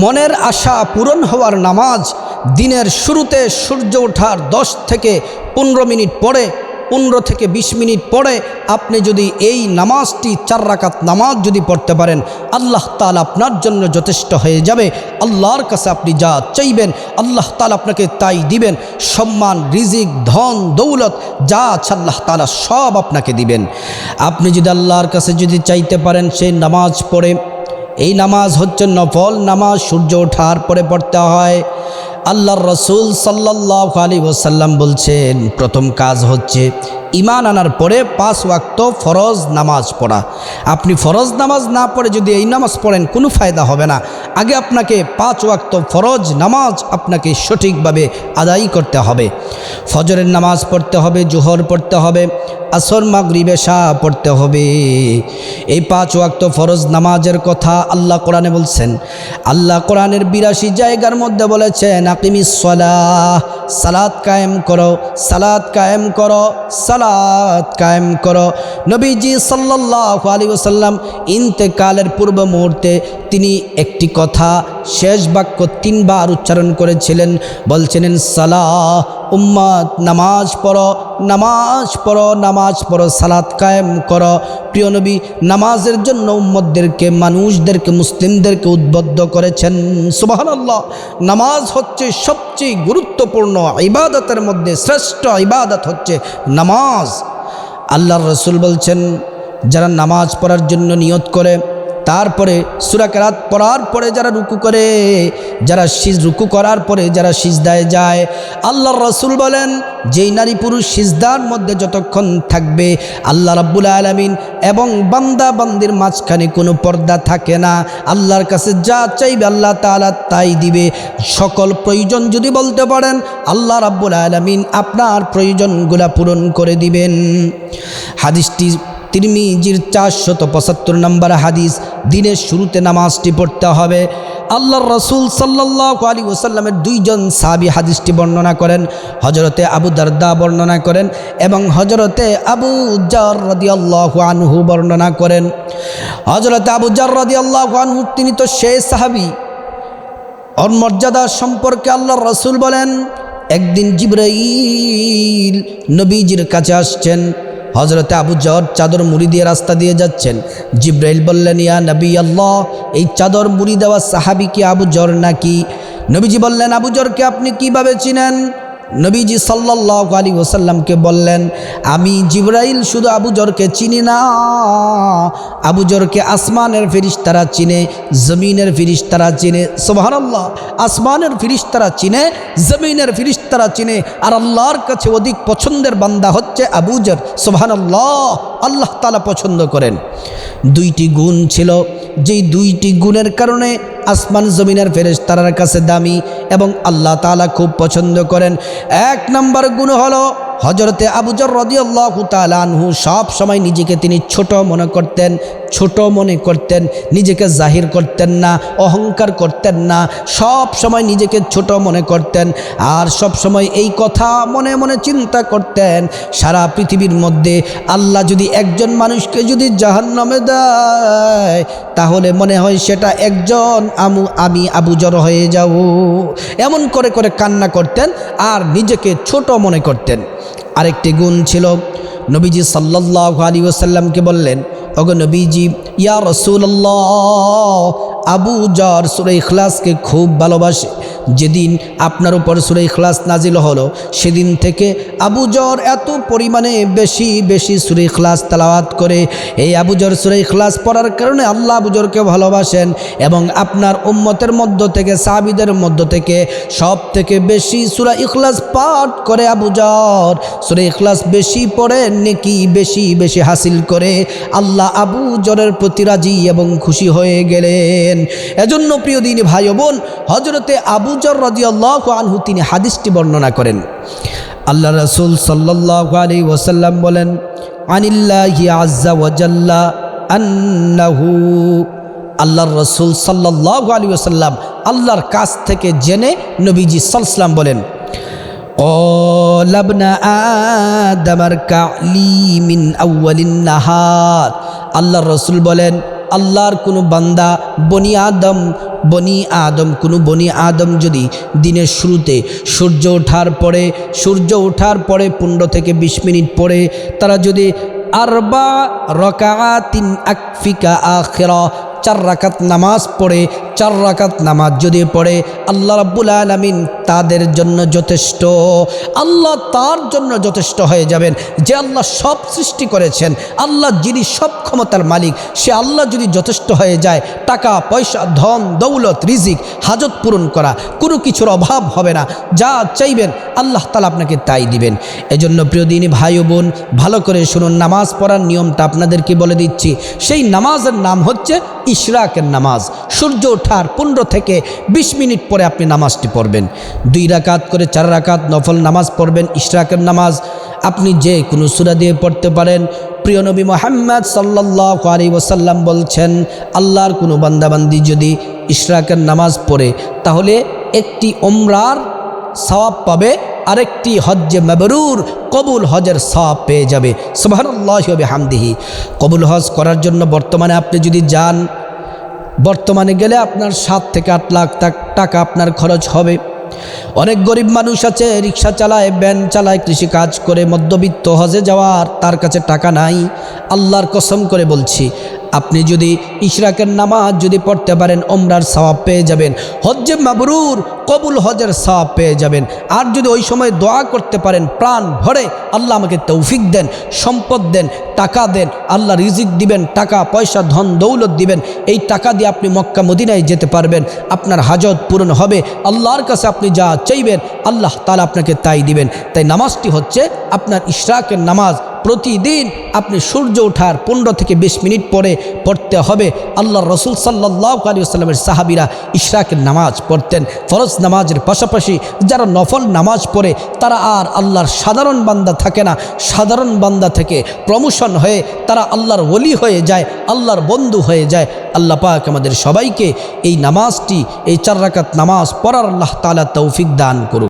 মনের আশা পূরণ হওয়ার নামাজ দিনের শুরুতে সূর্য ওঠার 10 থেকে 15 মিনিট পরে 15 থেকে 20 মিনিট পরে আপনি যদি এই নামাজটি 4 রাকাত নামাজ যদি পড়তে পারেন, আল্লাহ তাআলা আপনার জন্য যথেষ্ট হয়ে যাবে। আল্লাহর কাছে আপনি যা চাইবেন আল্লাহ তাআলা আপনাকে তাই দিবেন। সম্মান, রিজিক, ধন, দৌলত যা আছে আল্লাহ তাআলা সব আপনাকে দিবেন। আপনি যদি আল্লাহর কাছে যদি চাইতে পারেন সেই নামাজ পড়ে, এই নামাজ হচ্ছে নফল নামাজ, সূর্য ওঠার পরে পড়তে হয়। আল্লাহর রসুল সাল্লাল্লাহু আলাইহি ওয়াসাল্লাম বলছেন প্রথম কাজ হচ্ছে ঈমান আনার পরে 5 ওয়াক্ত ফরজ নামাজ পড়া। আপনি ফরজ নামাজ না পড়ে যদি এই নামাজ পড়েন কোনো ফায়দা হবে না। আগে আপনাকে 5 ওয়াক্ত ফরজ নামাজ আপনাকে সঠিকভাবে আদায় করতে হবে। ফজরের নামাজ পড়তে হবে, জোহর পড়তে হবে, আসর, মাগরিব, এশা পড়তে হবে। এই 5 ওয়াক্ত ফরজ নামাজের কথা আল্লাহ কোরআনে বলছেন। আল্লাহ কোরআনের 82 জায়গার মধ্যে বলেছেন আকিমিস সালাহ, সালাত কায়েম করো, সালাত কায়েম করো, সালাত কায়েম করো। নবীজি সাল্লাল্লাহু আলাইহি ওয়াসাল্লাম ইন্তেকালের পূর্ব মুহূর্তে তিনি একটি কথা শেষ বাক্য 3 বার উচ্চারণ করেছিলেন, বলছিলেন সালাহ, উম্মত নামাজ পড়ো, নামাজ পড়ো, নামাজ পড়ো, সালাত কায়েম করো। প্রিয় নবী নামাজের জন্য উম্মতদেরকে, মানুষদেরকে, মুসলিমদেরকে উদ্বুদ্ধ করেছেন। সুবহানাল্লাহ। নামাজ হচ্ছে সবচেয়ে গুরুত্বপূর্ণ ইবাদতের মধ্যে শ্রেষ্ঠ ইবাদত হচ্ছে নামাজ। আল্লাহর রসুল বলছেন যারা নামাজ পড়ার জন্য নিয়ত করে, তারপরে সূরা কেরাত পড়ার পরে যারা রুকু করে, যারা রুকু করার পরে যারা সিজদায় যায়, আল্লাহর রাসূল বলেন যেই নারী পুরুষ সিজদার মধ্যে যতক্ষণ থাকবে আল্লাহ রাব্বুল আলামিন এবং বান্দা বান্দির মাঝখানে কোনো পর্দা থাকে না। আল্লাহর কাছে যা চাইবে আল্লাহ তাআলা তাই দিবে। সকল প্রয়োজন যদি বলতে পারেন আল্লাহ রাব্বুল আলামিন আপনার প্রয়োজনগুলা পূরণ করে দিবেন। হাদিসটি তিরমিজির 475 নম্বর হাদিস। দিনের শুরুতে নামাজটি পড়তে হবে। আল্লাহর রাসূল সাল্লাল্লাহু আলাইহি ওয়াসাল্লামের 2 জন সাহাবী হাদিসটি বর্ণনা করেন। হযরতে আবু দারদা বর্ণনা করেন এবং হযরতে আবু জার রাদিয়াল্লাহু আনহু বর্ণনা করেন। হযরতে আবু জার রাদিয়াল্লাহু আনহু তিনি তো সেই সাহাবী, ওর মর্যাদা সম্পর্কে আল্লাহর রাসূল বলেন একদিন জিবরাইল নবীজির কাছে আসছেন। হযরতে আবু জার চাদর মুড়ি দিয়ে রাস্তা দিয়ে যাচ্ছেন। জিবরাইল বললেন ইয়া নবী আল্লাহ, এই চাদর মুড়ি দেওয়া সাহাবী কি আবু জার নাকি? নবীজি বললেন আবু জারকে আপনি কিভাবে চিনেন? নবীজি সাল্লাল্লাহু আলাইহি ওয়াসাল্লামকে বললেন আমি জিবরাইল শুধু আবু জারকে চিনি না, আবু জারকে আসমানের ফেরেশতারা চিনে, জমিনের ফেরেশতারা চিনে। সুবহানাল্লাহ। আসমানের ফেরেশতারা চিনে, জমিনের ফেরেশতারা চিনে, আর আল্লাহর কাছে অধিক পছন্দের বান্দা হচ্ছে আবু জার। সুবহানাল্লাহ। আল্লাহ তাআলা পছন্দ করেন। 2টি গুণ ছিল, যেই 2টি গুণের কারণে আসমান জমিনের ফেরেশতার কাছে দামি এবং আল্লাহ তাআলা খুব পছন্দ করেন। 1 নম্বর গুণ হলো হযরতে আবু জার রাদিয়াল্লাহু তাআলা আনহু সব সময় নিজেকে তিনি ছোট মনে করতেন, ছোট মনে করতেন, নিজেকে জাহির করতেন না, অহংকার করতেন না, সব সময় নিজেকে ছোট মনে করতেন। আর সব সময় এই কথা মনে মনে চিন্তা করতেন সারা পৃথিবীর মধ্যে আল্লাহ যদি একজন মানুষকে যদি জাহান্নামে দেয় তাহলে মনে হয় সেটা একজন আমি আবু জার হয়ে যাব। এমন করে করে কান্না করতেন আর নিজেকে ছোট মনে করতেন। আরেকটি গুণ ছিল, নবীজি সাল্লাল্লাহু আলাইহি ওয়াসাল্লামকে বললেন ওগো নবীজি ইয়া রাসূলুল্লাহ, আবু জার সূরা ইখলাসকে খুব ভালোবাসে। যেদিন আপনার উপর সূরা ইখলাস নাজিল হলো সেদিন থেকে আবু জার এত পরিমাণে বেশি বেশি সূরা ইখলাস তেলাওয়াত করে। এই আবু জার সূরা ইখলাস পড়ার কারণে আল্লাহ আবু জারকে ভালোবাসেন এবং আপনার উম্মতের মধ্য থেকে, সাহাবীদের মধ্য থেকে সব থেকে বেশি সূরা ইখলাস পাঠ করে আবু জার। সূরা ইখলাস বেশি পড়ে নেকি বেশি বেশি হাসিল করে আল্লাহ আবু জারের প্রতি রাজি এবং খুশি হয়ে গেলেন। এজন্য প্রিয় দিনী ভাই ও বোন, হযরতে আবু জার রাদিয়াল্লাহু আনহু তিনি হাদিসটি বর্ণনা করেন। আল্লাহ রাসূল সাল্লাল্লাহু আলাইহি ওয়াসাল্লাম বলেন আনিল্লাহি আযজা ওয়া জাল্লা আন্নাহু, আল্লাহর রাসূল সাল্লাল্লাহু আলাইহি ওয়াসাল্লাম আল্লাহর কাছ থেকে জেনে নবীজি সাল্লাল্লাহু আলাইহি ওয়াসাল্লাম বলেন লাবনা আদামার কালি মিন আউয়ালিন নাহার। আল্লাহর রাসূল বলেন আল্লাহর কোনো বান্দা বনি আদম বনি আদম, কোনো বনি আদম যদি দিনের শুরুতে সূর্য ওঠার পরে 15 থেকে 20 মিনিট পরে তারা যদি আরবা রাকাতিন আকফিকা আখিরা 4 রাকাত নামাজ পড়ে, 4 রাকাত নামাজ যদি পড়ে, আল্লাহ রাব্বুল আলামিন তাদের জন্য যথেষ্ট, আল্লাহ তার জন্য যথেষ্ট হয়ে যাবেন। যে আল্লাহ সব সৃষ্টি করেছেন, আল্লাহ যিনি সব ক্ষমতার মালিক, সে আল্লাহ যদি যথেষ্ট হয়ে যায়, টাকা পয়সা ধন দৌলত রিজিক হাজত পূরণ করা, কোনো কিছুর অভাব হবে না। যা চাইবেন আল্লাহ তাআলা আপনাকে তাই দিবেন। এজন্য প্রিয় দিনী ভাই ও বোন, ভালো করে শুনুন, নামাজ পড়ার নিয়মটা আপনাদেরকে বলে দিচ্ছি। সেই নামাজের নাম হচ্ছে ইশরাকের নামাজ। সূর্য ওঠার 15 থেকে 20 মিনিট পরে আপনি নামাজটি পড়বেন। 2 রাকাত করে 4 রাকাত নফল নামাজ পড়বেন। ইশরাকের নামাজ আপনি যে কোনো সূরা দিয়ে পড়তে পারেন। প্রিয় নবী মুহাম্মদ সাল্লাল্লাহু আলাইহি ওয়াসাল্লাম বলছেন, আল্লাহর কোনো বান্দাবান্দি যদি ইশরাকের নামাজ পড়ে তাহলে একটি উমরার সওয়াব পাবে, আরেকটি হজ্জে মাবরুর কবুল হজের সওয়াব পেয়ে যাবে। সুবহানাল্লাহি ওয়া বিহামদিহি। কবুল হজ করার জন্য বর্তমানে আপনি যদি যান, বর্তমানে গেলে আপনার 7 থেকে 8 লাখ টাকা আপনার খরচ হবে। অনেক গরিব মানুষ আছে, রিক্সা চালায়, ভ্যান চালায়, কৃষি কাজ করে, মধ্যবিত্ত, হজে যাওয়ার তার কাছে টাকা নাই। আল্লাহর কসম করে বলছি, আপনি যদি ইশরাকের নামাজ যদি পড়তে পারেন, ওমরার সওয়াব পেয়ে যাবেন, হজ্জে মাবরুর কবুল হজের সওয়াব পেয়ে যাবেন। আর যদি ওই সময় দোয়া করতে পারেন প্রাণ ভরে, আল্লাহ আমাকে তৌফিক দেন, সম্পদ দেন, টাকা দেন, আল্লাহ রিজিক দিবেন, টাকা পয়সা ধন দৌলত দিবেন, এই টাকা দিয়ে আপনি মক্কা মদিনায় যেতে পারবেন, আপনার হাজত পূরণ হবে। আল্লাহর কাছে আপনি যা চাইবেন আল্লাহ তাআলা আপনাকে তাই দিবেন। তাই নামাজটি হচ্ছে আপনার ইশরাকের নামাজ। প্রতিদিন আপনি সূর্য ওঠার 15 থেকে 20 মিনিট পরে পড়তে হবে। আল্লাহর রাসূল সাল্লাল্লাহু আলাইহি ওয়াসাল্লামের সাহাবীরা ইশরাকের নামাজ পড়তেন। ফরজ নামাজের পাশাপাশি যারা নফল নামাজ পড়ে তারা আর আল্লাহর সাধারণ বান্দা থাকে না, সাধারণ বান্দা থেকে প্রমোশন হয়ে তারা আল্লাহর ওলি হয়ে যায়, আল্লাহর বন্ধু হয়ে যায়। আল্লাহ পাক আমাদের সবাইকে এই নামাজটি, এই 4 রাকাত নামাজ পড়ার আল্লাহ তাআলা তৌফিক দান করুন।